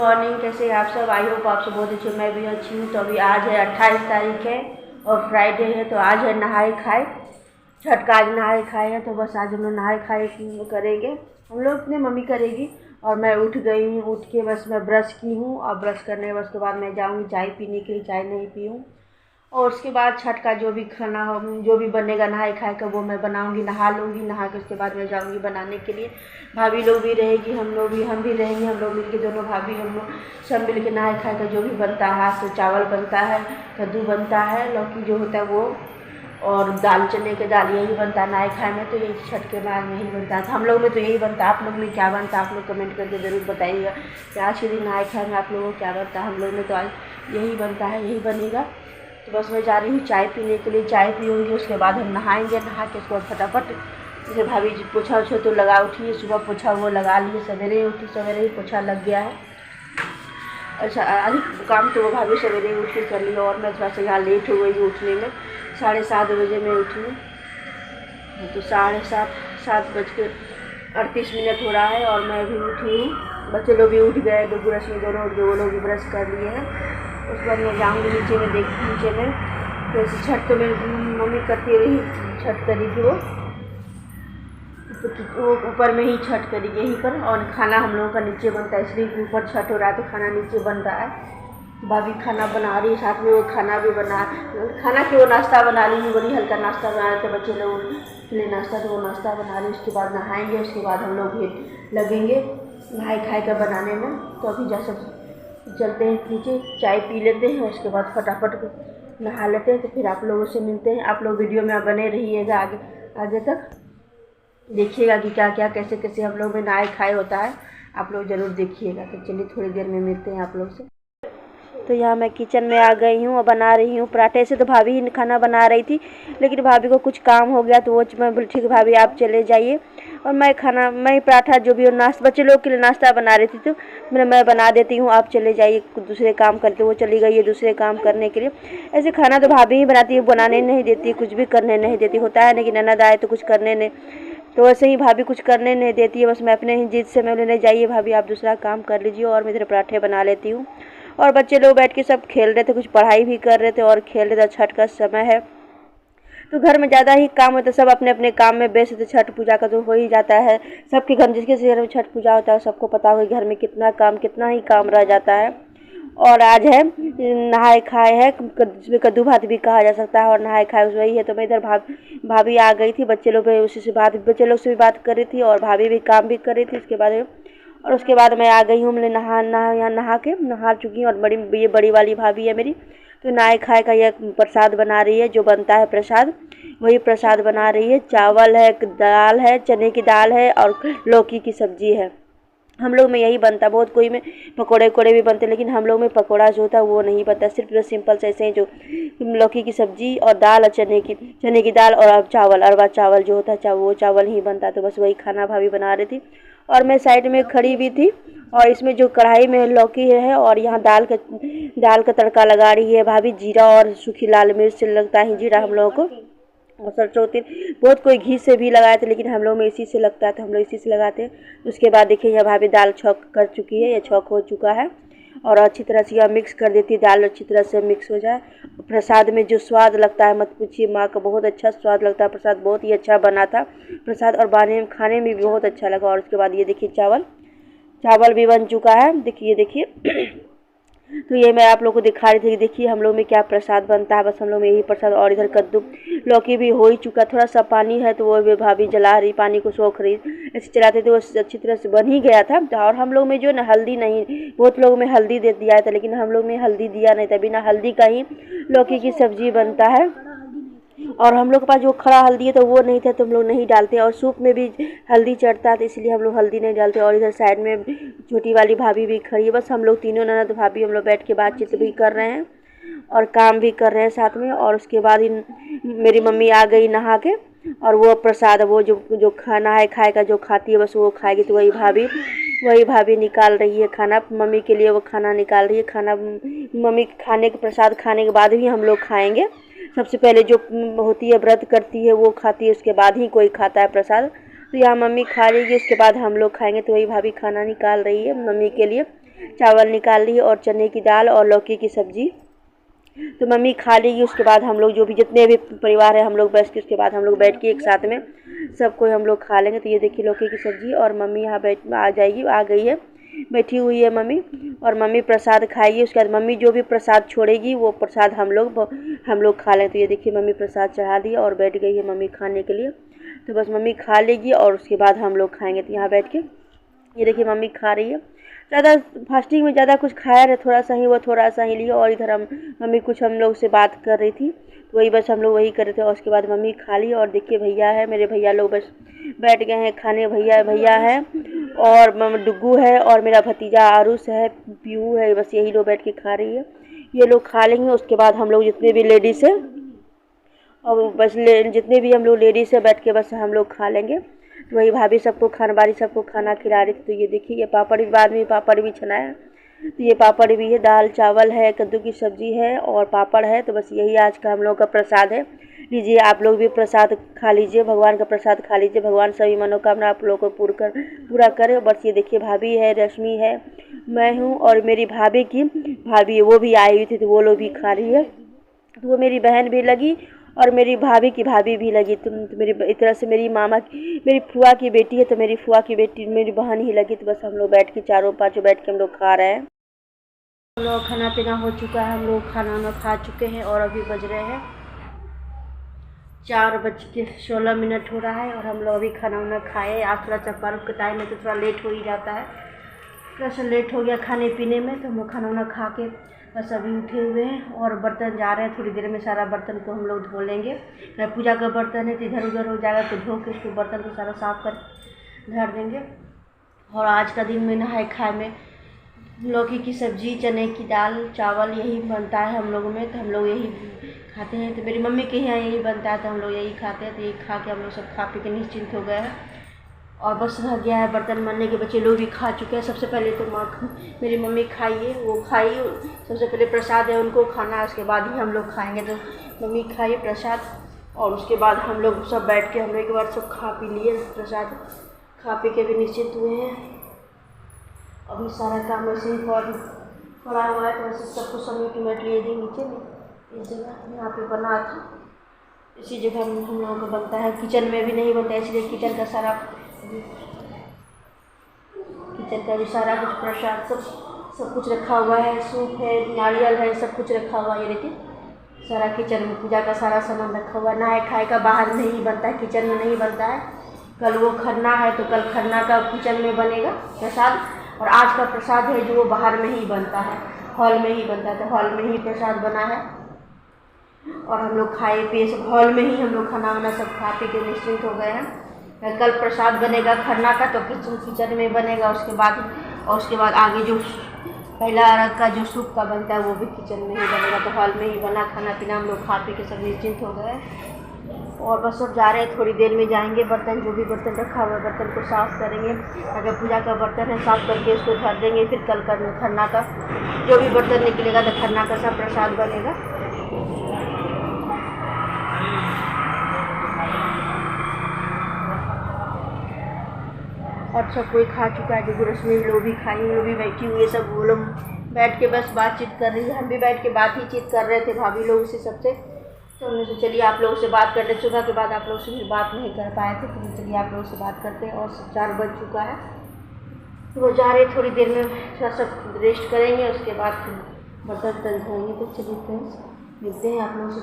Morning, कैसे हैं आप सब। आई होप आप सब बहुत अच्छे, मैं भी अच्छी हूँ। तो अभी आज है 28 तारीख है और फ्राइडे है, तो आज है नहाए खाए, छठ का आज नहाए खाए हैं। तो बस आज हम लोग नहाए खाए करेंगे, हम लोग अपनी मम्मी करेगी। और मैं उठ गई हूँ, उठ के बस मैं ब्रश की हूँ और ब्रश करने के बाद मैं जाऊँगी चाय पीने के लिए, चाय नहीं पी हूँ। और उसके बाद छठ का जो भी खाना हो, जो भी बनेगा नहाए खाए का, वो मैं बनाऊंगी, नहा लूँगी। नहा के उसके बाद मैं जाऊंगी बनाने के लिए। भाभी लोग भी रहेगी, हम भी रहेंगे, हम लोग मिलके, दोनों भाभी हम लोग सब मिल के नहाए खाए का जो भी बनता है, तो चावल बनता है, कद्दू बनता है, लौकी जो होता है वो, और दाल, चने के दाल, यही बनता है नहाए खाए में। तो यही छठ के बाद में यही बनता है, तो हम लोग में तो यही बनता है। आप लोग में क्या बनता है आप लोग कमेंट करके ज़रूर बताइएगा कि आज के दिन नहाए खाए में आप लोगों को क्या बनता है। हम लोग में तो आज यही बनता है, यही बनेगा। तो बस मैं जा रही हूँ चाय पीने के लिए, चाय पीऊँगी, उसके बाद हम नहाएंगे। नहा के उसके बाद फटाफट जैसे भाभी जी पोछा ओछा तो लगा उठी है, सुबह पोछा वो लगा लिए, सवेरे ही उठी, सवेरे ही पोछा लग गया है। अच्छा, अधिक काम तो वो भाभी सवेरे ही उठ के कर लिया, और मैं थोड़ा सा यहाँ लेट हो गई उठने में। 7:30 बजे मैं उठी हूँ, तो 7:38 हो रहा है और मैं भी उठी हूँ। बच्चे लोग भी उठ गए, डुगू रश्मि दोनों उठ गए, वो लोग भी ब्रश कर लिए हैं। उसके बाद मैं जाऊँगी नीचे में, नीचे में तो छठ तो मेरी मम्मी करती रही, छठ करेगी वो ऊपर में ही छठ करेगी यहीं पर। और खाना हम लोगों का नीचे बनता है, इसलिए ऊपर छठ हो रहा है तो खाना नीचे बन रहा है। भाभी खाना बना रही है, साथ में वो खाना भी खाना की वो नाश्ता बना रही है, बड़ी हल्का नाश्ता बना रहे थे बच्चे लोगों के लिए नाश्ता, तो वो नाश्ता बना रही है। उसके बाद नहाएंगे, उसके बाद हम लोग भी लगेंगे नहाए खाए का बनाने में। तो अभी जैसे चलते हैं नीचे, चाय पी लेते हैं, उसके बाद फटाफट नहा लेते हैं, तो फिर आप लोगों से मिलते हैं। आप लोग वीडियो में बने रहिएगा, आगे तक देखिएगा कि क्या क्या कैसे कैसे हम लोग में नहाए खाए होता है, आप लोग ज़रूर देखिएगा। तो चलिए थोड़ी देर में मिलते हैं आप लोग से। तो यहाँ मैं किचन में आ गई हूँ और बना रही हूँ पराठे। से तो भाभी ही खाना बना रही थी, लेकिन भाभी को कुछ काम हो गया, तो वो मैं बोली ठीक है भाभी आप चले जाइए, और मैं पराठा जो भी नाश्ता बच्चे लोग के लिए नाश्ता बना रही थी, तो मैं बना देती हूँ, आप चले जाइए दूसरे काम करते। वो चली गई है दूसरे काम करने के लिए। ऐसे खाना तो भाभी ही बनाती है, बनाने नहीं देती, कुछ भी करने नहीं देती। होता है ना कि ननद आए तो कुछ करने नहीं, तो वैसे ही भाभी कुछ करने नहीं देती है। बस मैं अपने ही जिद से मैं लेने जाइए भाभी आप दूसरा काम कर लीजिए, और मैं इधर पराठे बना लेती हूँ। और बच्चे लोग बैठ के सब खेल रहे थे, कुछ पढ़ाई भी कर रहे थे और खेल रहे थे। छठ का समय है तो घर में ज़्यादा ही काम होता है, सब अपने अपने काम में व्यस्त थे। छठ पूजा का तो हो ही जाता है सबके घर, जिसके घर में छठ पूजा होता है सबको पता होगा घर में कितना ही काम रह जाता है। और आज है नहाए खाए है, जिसमें कद्दू भात भी कहा जा सकता है, और नहाए खाए वही है। तो मैं इधर भाभी आ गई थी, बच्चे लोग बच्चे लोग से भी बात कर रही थी और भाभी भी काम भी कर रही थी। उसके बाद मैं आ गई हूँ, मैंने यहाँ नहा चुकी हूँ। और ये बड़ी वाली भाभी है मेरी, तो नहाए खाए का यह प्रसाद बना रही है, जो बनता है प्रसाद वही प्रसाद बना रही है। चावल है, दाल है, चने की दाल है और लौकी की सब्जी है। हम लोग में यही बनता है। बहुत कोई में पकोड़े वकोड़े भी बनते हैं, लेकिन हम लोग में पकोड़ा जो होता है वो नहीं बनता, सिर्फ जो सिंपल से ऐसे ही जो लौकी की सब्जी और दाल और चने की दाल और चावल, अरवा चावल जो होता है वो चावल ही बनता है। तो बस वही खाना भाभी बना रही थी और मैं साइड में खड़ी भी थी। और इसमें जो कढ़ाई में लौकी है और यहाँ दाल का तड़का लगा रही है भाभी, जीरा और सूखी लाल मिर्च से लगता है जीरा हम लोगों को, और सरसों तेल। बहुत कोई घी से भी लगाए थे, लेकिन हम लोग में इसी से लगता है तो हम लोग इसी से लगाते हैं। उसके बाद देखिए यह भाभी दाल छौंक कर चुकी है, यह छौंक हो चुका है, और अच्छी तरह से यह मिक्स कर देती है, दाल अच्छी तरह से मिक्स हो जाए। प्रसाद में जो स्वाद लगता है मत पूछिए, माँ का बहुत अच्छा स्वाद लगता है। प्रसाद बहुत ही अच्छा बना था प्रसाद, और खाने में भी बहुत अच्छा लगा। और उसके बाद ये देखिए चावल भी बन चुका है, देखिए तो ये मैं आप लोग को दिखा रही थी कि देखिए हम लोग में क्या प्रसाद बनता है। बस हम लोग में यही प्रसाद। और इधर कद्दू लौकी भी हो ही चुका, थोड़ा सा पानी है तो वो भी भाभी जला रही, पानी को सोख रही। ऐसे चलाते थे वो अच्छी तरह से बन ही गया था। और हम लोग में जो ना हल्दी नहीं, बहुत लोग में हल्दी दे दिया था, लेकिन हम लोग में हल्दी दिया नहीं था, बिना हल्दी का ही लौकी की सब्जी बनता है। और हम लोग के पास जो खड़ा हल्दी है तो वो नहीं था, तो हम लोग नहीं डालते। और सूप में भी हल्दी चढ़ता है तो इसलिए हम लोग हल्दी नहीं डालते। और इधर साइड में छोटी वाली भाभी भी खड़ी है। बस हम लोग तीनों ननद भाभी हम लोग बैठ के बातचीत भी कर रहे हैं और काम भी कर रहे हैं साथ में। और उसके बाद मेरी मम्मी आ गई नहा के, और वो प्रसाद वो जो खाना है खाए का जो खाती है बस वो खाएगी। तो वही भाभी निकाल रही है खाना मम्मी के लिए, वो खाना निकाल रही है। खाना मम्मी प्रसाद खाने के बाद ही हम लोग खाएंगे। सबसे पहले जो होती है व्रत करती है वो खाती है, उसके बाद ही कोई खाता है प्रसाद। तो यहाँ मम्मी खा लेगी, उसके बाद हम लोग खाएंगे। तो वही भाभी खाना निकाल रही है मम्मी के लिए। चावल निकाल ली और चने की दाल और लौकी की सब्जी। तो मम्मी खा लेगी, उसके बाद हम लोग जो भी जितने भी परिवार है हम लोग बैठ के उसके बाद हम लोग बैठ के एक साथ में सब कोई हम लोग खा लेंगे। तो ये देखिए लौकी की सब्जी, और मम्मी यहाँ आ गई है, बैठी हुई है मम्मी, और मम्मी प्रसाद खाएगी। उसके बाद मम्मी जो भी प्रसाद छोड़ेगी वो प्रसाद हम लोग खा लें। तो ये देखिए मम्मी प्रसाद चढ़ा दी और बैठ गई है मम्मी खाने के लिए। तो बस मम्मी खा लेगी और उसके बाद हम लोग खाएंगे। तो यहाँ बैठ के ये देखिए मम्मी खा रही है। ज़्यादा फास्टिंग में ज़्यादा कुछ खाया है, थोड़ा सा ही लिया। और इधर मम्मी कुछ हम लोग से बात कर रही थी, तो वही बस हम लोग वही कर रहे थे। और उसके बाद मम्मी खा ली। और देखिए भैया है, मेरे भैया लोग बस बैठ गए हैं खाने। भैया है और डुग्गू है और मेरा भतीजा आरुष है, पीहू है, बस यही लोग बैठ के खा रही है। ये लोग खा लेंगे, उसके बाद हम लोग जितने भी लेडीज़ है और बस जितने भी हम लोग लेडीज़ है बैठ के बस हम लोग खा लेंगे। तो वही भाभी सबको खाना खिला रही थी। तो ये देखिए ये पापड़ भी, बाद में पापड़ भी छना है। तो ये पापड़ भी है, दाल चावल है, कद्दू की सब्जी है और पापड़ है। तो बस यही आज का हम लोग का प्रसाद है। लीजिए आप लोग भी प्रसाद खा लीजिए, भगवान का प्रसाद खा लीजिए। भगवान सभी मनोकामना आप लोगों को पूरा करे। बस ये देखिए भाभी है, रश्मि है, मैं हूँ और मेरी भाभी है, वो भी आई हुई थी, तो वो लोग भी खा रही है। तो वो मेरी बहन भी लगी और मेरी भाभी की भाभी भी लगी। तो मेरी एक तरह से मेरी फुआ की बेटी है, तो मेरी फुआ की बेटी मेरी बहन ही लगी। तो बस हम लोग बैठ के चारों पाँचों बैठ के हम लोग खा रहे हैं। हम लोग खाना पीना हो चुका है, हम लोग खाना खा चुके हैं और अभी बज रहे हैं 4:16 हो रहा है और हम लोग अभी खाना खाए। आज थोड़ा चपारुप का टाइम है तो थोड़ा लेट हो ही जाता है, थोड़ा सा लेट हो गया खाने पीने में। तो हम लोग खाना खा के बस अभी उठे हुए हैं और बर्तन जा रहे हैं। थोड़ी देर में सारा बर्तन को हम लोग धो लेंगे। पूजा का बर्तन है तो इधर उधर हो जाएगा, तो धो के उसको बर्तन को सारा साफ कर धर देंगे। और आज का दिन में नहाए खाए में लौकी की सब्जी, चने की दाल, चावल यही बनता है हम लोगों में। तो हम लोग यही खाते हैं। तो मेरी मम्मी के यहाँ यही बनता है तो हम लोग यही खाते हैं। तो यही खा के हम लोग सब खा पी के निश्चिंत हो गए हैं और बस रह गया है बर्तन बनने के। बच्चे लोग भी खा चुके हैं। सबसे पहले तो मेरी मम्मी खाइए, वो खाई, सबसे पहले प्रसाद है उनको खाना है, उसके बाद ही हम लोग खाएंगे। तो मम्मी खाइए प्रसाद और उसके बाद हम लोग सब बैठ के हम लोग एक बार सब खा पी लिए। प्रसाद खा पी के भी निश्चित हुए हैं। अभी सारा काम वैसे ही पड़ा हुआ है, तो वैसे सब कुछ समेट लिए थे नीचे में, इस जगह यहाँ पे बना था, इसी जगह में हम लोगों का बनता है। किचन में भी नहीं बनता है, इसलिए किचन का भी सारा कुछ प्रसाद सब कुछ रखा हुआ है। सूप है, नारियल है, सब कुछ रखा हुआ है। ये देखिए सारा किचन में पूजा का सारा सामान रखा हुआ है। नहाए खाए का बाहर में ही बनता है, किचन में नहीं बनता है। कल वो खरना है तो कल खरना का किचन में बनेगा प्रसाद, और आज का प्रसाद है जो वो बाहर में ही बनता है, हॉल में ही बनता है। तो हॉल में ही प्रसाद बना है और हम लोग खाए पिए सब हॉल में ही हम लोग खाना सब खा पी के निश्चिंत हो गए हैं। कल प्रसाद बनेगा खरना का तो किचन में बनेगा, उसके बाद आगे जो पहला अर्घ का जो सूप का बनता है वो भी किचन में ही बनेगा। तो हॉल में ही बना खाना पीना हम लोग खा पी के सब निश्चिंत हो गए और बस सब जा रहे हैं। थोड़ी देर में जाएंगे, बर्तन जो भी बर्तन रखा हुआ है बर्तन को साफ़ करेंगे। अगर पूजा का बर्तन है साफ़ करके उसको धर देंगे। फिर कल खरना का जो भी बर्तन निकलेगा तो खरना का सब प्रसाद बनेगा। और सब कोई खा चुका है, जो रश्मि लोग भी खाई, वो भी बैठी हुई है, सब वो लोग बैठ के बस बातचीत कर रही है। हम भी बैठ के बातचीत कर रहे थे भाभी लोग से सबसे। तो हमने सोचा चलिए आप लोगों से बात कर ले। सुबह के बाद आप लोगों से बात नहीं कर पाए थे, तो चलिए आप लोगों से बात करते हैं। और 4 बज चुका है तो वो जा रहे, थोड़ी देर में थोड़ा सब रेस्ट करेंगे, उसके बाद फिर बर्तन धोएंगे। तो चलिए फ्रेंड्स मिलते हैं आप लोगों से।